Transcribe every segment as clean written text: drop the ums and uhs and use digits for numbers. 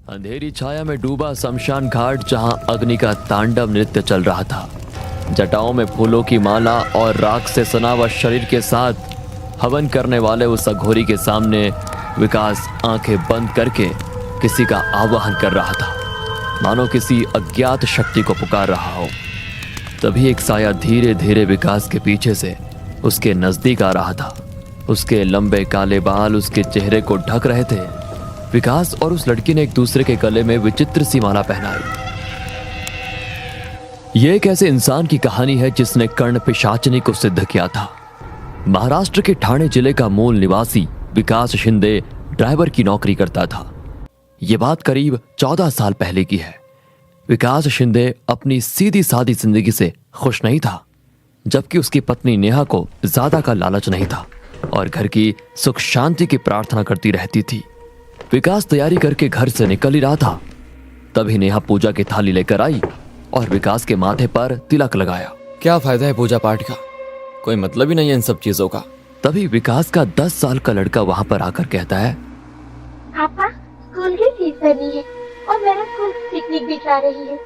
अंधेरी छाया में डूबा शमशान घाट, जहां अग्नि का तांडव नृत्य चल रहा था। जटाओं में फूलों की माला और राख से सना हुआ शरीर के साथ हवन करने वाले उस अघोरी के सामने विकास आंखें बंद करके किसी का आवाहन कर रहा था, मानो किसी अज्ञात शक्ति को पुकार रहा हो। तभी एक साया धीरे धीरे विकास के पीछे से उसके नजदीक आ रहा था। उसके लंबे काले बाल उसके चेहरे को ढक रहे थे। विकास और उस लड़की ने एक दूसरे के गले में विचित्र सी माला पहनाई। यह एक ऐसे इंसान की कहानी है जिसने कर्ण पिशाचिनी को सिद्ध किया था। महाराष्ट्र के ठाणे जिले का मूल निवासी विकास शिंदे ड्राइवर की नौकरी करता था। यह बात करीब 14 साल पहले की है। विकास शिंदे अपनी सीधी सादी जिंदगी से खुश नहीं था, जबकि उसकी पत्नी नेहा को ज्यादा का लालच नहीं था और घर की सुख शांति की प्रार्थना करती रहती थी। विकास तैयारी करके घर से निकल ही रहा था, तभी नेहा पूजा की थाली लेकर आई और विकास के माथे पर तिलक लगाया। क्या फायदा है पूजा पाठ का, कोई मतलब ही नहीं है इन सब चीजों का। तभी विकास का 10 साल का लड़का वहां पर आकर कहता है, पापा, स्कूल की फीस भरनी है और मेरा स्कूल पिकनिक भी जा रही है।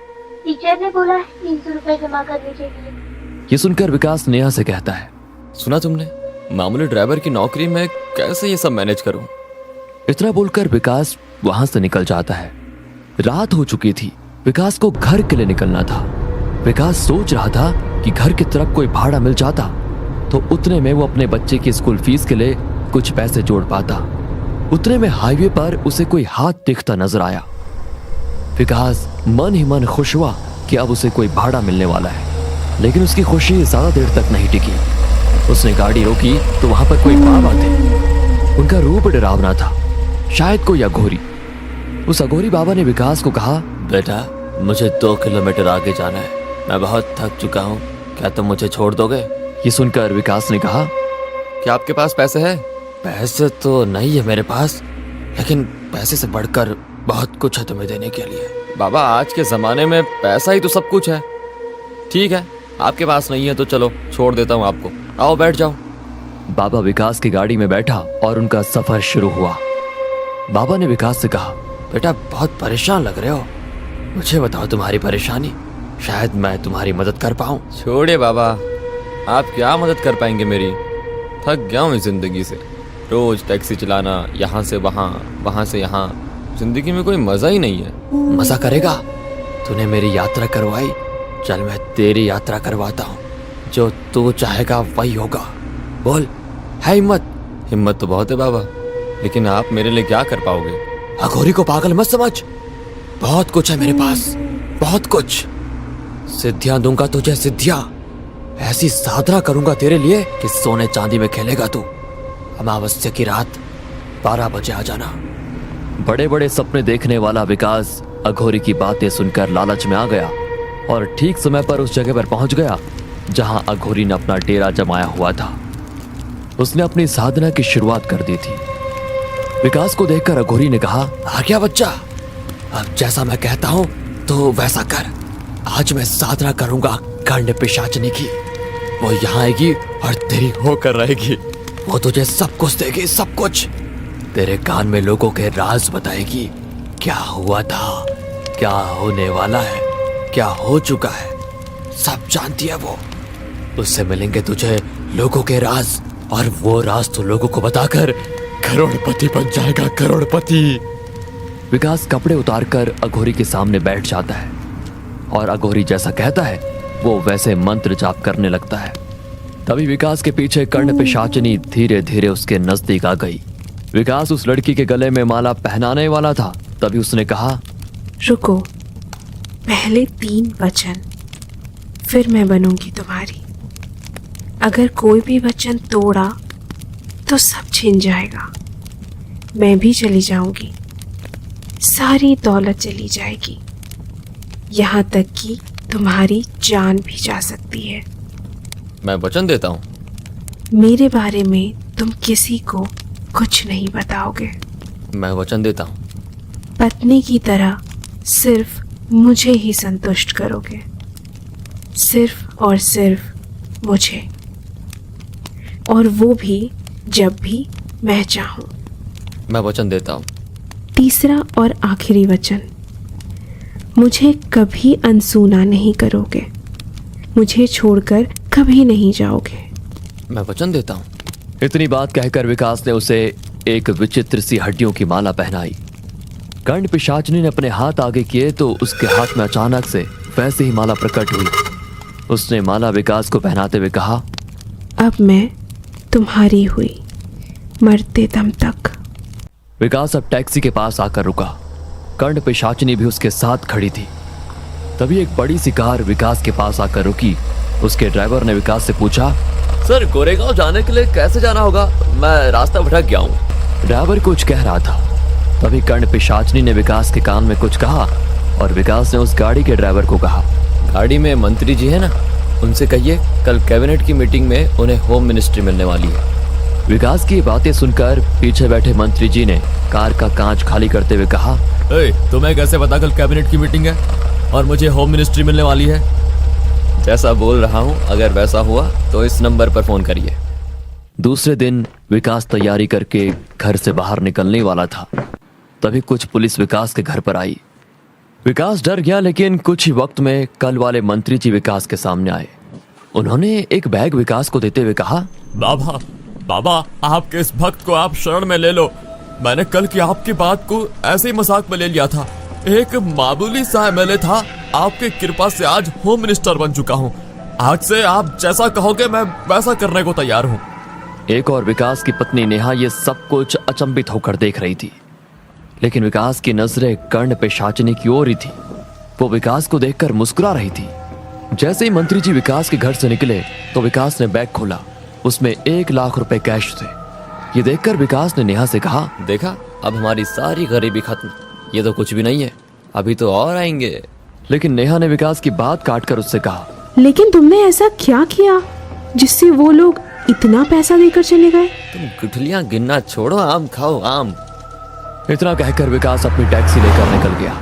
टीचर ने बोला है 300 रुपए जमा करने के लिए। ये सुनकर विकास नेहा से कहता है, सुना तुमने, मामूली ड्राइवर की नौकरी में कैसे ये सब मैनेज करूं। इतना बोलकर विकास वहां से निकल जाता है। रात हो चुकी थी, विकास को घर के लिए निकलना था। विकास सोच रहा था कि घर की तरफ कोई भाड़ा मिल जाता तो उतने में वो अपने बच्चे की स्कूल फीस के लिए कुछ पैसे जोड़ पाता। उतने में हाईवे पर उसे कोई हाथ दिखता नजर आया। विकास मन ही मन खुश हुआ कि अब उसे कोई भाड़ा मिलने वाला है, लेकिन उसकी खुशी ज्यादा देर तक नहीं टिकी। उसने गाड़ी रोकी तो वहां पर कोई बाबा थे। उनका रूप डरावना था, शायद कोई अघोरी। उस अघोरी बाबा ने विकास को कहा, बेटा, मुझे 2 किलोमीटर आगे जाना है, मैं बहुत थक चुका हूँ, क्या तुम मुझे छोड़ दोगे। ये सुनकर विकास ने कहा, क्या आपके पास पैसे हैं। पैसे तो नहीं है मेरे पास, लेकिन पैसे से बढ़कर बहुत कुछ है तुम्हें देने के लिए। बाबा, आज के जमाने में पैसा ही तो सब कुछ है। ठीक है, आपके पास नहीं है तो चलो छोड़ देता हूँ आपको, आओ बैठ जाओ। बाबा विकास की गाड़ी में बैठा और उनका सफर शुरू हुआ। बाबा ने विकास से कहा, बेटा, बहुत परेशान लग रहे हो, मुझे बताओ तुम्हारी परेशानी, शायद मैं तुम्हारी मदद कर पाऊँ। छोड़िए बाबा, आप क्या मदद कर पाएंगे मेरी, थक गया हूँ इस जिंदगी से। रोज टैक्सी चलाना, यहाँ से वहाँ, वहाँ से यहाँ, जिंदगी में कोई मजा ही नहीं है। मजा करेगा? तूने मेरी यात्रा करवाई, चल मैं तेरी यात्रा करवाता हूँ। जो तू चाहेगा वही होगा, बोल, है हिम्मत? हिम्मत तो बहुत है बाबा, लेकिन आप मेरे लिए क्या कर पाओगे। अघोरी को पागल मत समझ, बहुत कुछ है मेरे पास, बहुत कुछ। सिद्धियां दूंगा तुझे, सिद्धियां। ऐसी साधना करूंगा तेरे लिए कि सोने चांदी में खेलेगा तू। अमावस्या की रात 12 बजे आ जाना। बड़े बड़े सपने देखने वाला विकास अघोरी की बातें सुनकर लालच में आ गया और ठीक समय पर उस जगह पर पहुंच गया जहां अघोरी ने अपना डेरा जमाया हुआ था। उसने अपनी साधना की शुरुआत कर दी थी। विकास को देखकर अघोरी ने कहा, आ गया बच्चा, अब जैसा मैं कहता हूं तो वैसा कर। आज मैं साधना करूंगा कर्ण पिशाचिनी की। वो यहाँ आएगी और तेरी होकर रहेगी। वो तुझे सब कुछ देगी, सब कुछ। तेरे कान में लोगों के राज बताएगी, क्या हुआ था, क्या होने वाला है, क्या हो चुका है, सब जानती है वो। उससे मिलेंगे तुझे लोगों के राज, और वो राज तो लोगों को बताकर करोड़पति बन जाएगा, करोड़पति। विकास कपड़े उतारकर अघोरी के सामने बैठ जाता है और अघोरी जैसा कहता है वो वैसे मंत्र जाप करने लगता है। तभी विकास के पीछे कर्ण पिशाचिनी धीरे धीरे उसके नजदीक आ गई। विकास उस लड़की के गले में माला पहनाने वाला था, तभी उसने कहा, रुको, पहले 3 वचन, फिर मैं बनूंगी तुम्हारी। अगर कोई भी वचन तोड़ा तो सब छिन जाएगा, मैं भी चली जाऊंगी, सारी दौलत चली जाएगी, यहाँ तक कि तुम्हारी जान भी जा सकती है। मैं वचन देता हूँ, मेरे बारे में तुम किसी को कुछ नहीं बताओगे। मैं वचन देता हूँ, पत्नी की तरह सिर्फ मुझे ही संतुष्ट करोगे, सिर्फ और सिर्फ मुझे, और वो भी जब भी मैं चाहूं। मैं वचन देता हूँ। तीसरा और आखिरी वचन, मुझे कभी अनसुना नहीं करोगे, मुझे छोड़कर कभी नहीं जाओगे। मैं वचन देता हूँ। इतनी बात कहकर विकास ने उसे एक विचित्र सी हड्डियों की माला पहनाई। कर्ण पिशाचिनी ने अपने हाथ आगे किए तो उसके हाथ में अचानक से वैसे ही माला प्रकट हुई। उसने माला विकास को पहनाते हुए कहा, अब मैं तुम्हारी हुई, मरते दम तक। विकास अब टैक्सी के पास आकर रुका। कर्ण पिशाचिनी भी उसके साथ खड़ी थी। तभी एक बड़ी सी कार विकास के पास आकर रुकी। उसके ड्राइवर ने विकास से पूछा, सर गोरेगांव जाने के लिए कैसे जाना होगा? मैं रास्ता भटक गया हूँ। ड्राइवर कुछ कह रहा था। तभी कर्ण पिशाचिनी ने विकास के कान में कुछ कहा और विकास ने उस गाड़ी के ड्राइवर को कहा, गाड़ी में मंत्री जी है ना, उनसे कहिए कल कैबिनेट की मीटिंग में उन्हें होम मिनिस्ट्री मिलने वाली है। विकास की बातें सुनकर पीछे बैठे मंत्री जी ने कार का कांच खाली करते हुए कहा, तुम्हें कैसे पता कल कैबिनेट की मीटिंग है और मुझे होम मिनिस्ट्री मिलने वाली है? जैसा बोल रहा हूँ, अगर वैसा हुआ तो इस नंबर पर फोन करिए। दूसरे दिन विकास तैयारी करके घर से बाहर निकलने वाला था। तभी कुछ पुलिस विकास के घर पर आई। विकास डर गया, लेकिन कुछ ही वक्त में कल वाले मंत्री जी विकास के सामने आए। उन्होंने एक बैग विकास को देते हुए कहा, बाबा बाबा, आपके इस भक्त को आप शरण में ले लो। मैंने कल की आपकी बात को ऐसे ही मजाक में ले लिया था। एक मामूली सा एमएलए था, आपकी कृपा से आज होम मिनिस्टर बन चुका हूँ। आज से आप जैसा कहोगे मैं वैसा करने को तैयार हूँ। एक और विकास की पत्नी नेहा ये सब कुछ अचंभित होकर देख रही थी, लेकिन विकास की नजरें कर्ण पिशाचिनी की ओर ही थी। वो विकास को देखकर मुस्कुरा रही थी। जैसे ही मंत्री जी विकास के घर से निकले तो विकास ने बैग खोला। उसमें 1 लाख रुपए कैश थे। ये देखकर विकास ने नेहा से कहा, देखा, अब हमारी सारी गरीबी खत्म। ये तो कुछ भी नहीं है, अभी तो और आएंगे। लेकिन नेहा ने विकास की बात काटकर उससे कहा, लेकिन तुमने ऐसा क्या किया जिससे वो लोग इतना पैसा देकर चले गए? तुम गुठलियां गिनना छोड़ो, आम खाओ आम। इतना कहकर विकास अपनी टैक्सी लेकर निकल गया।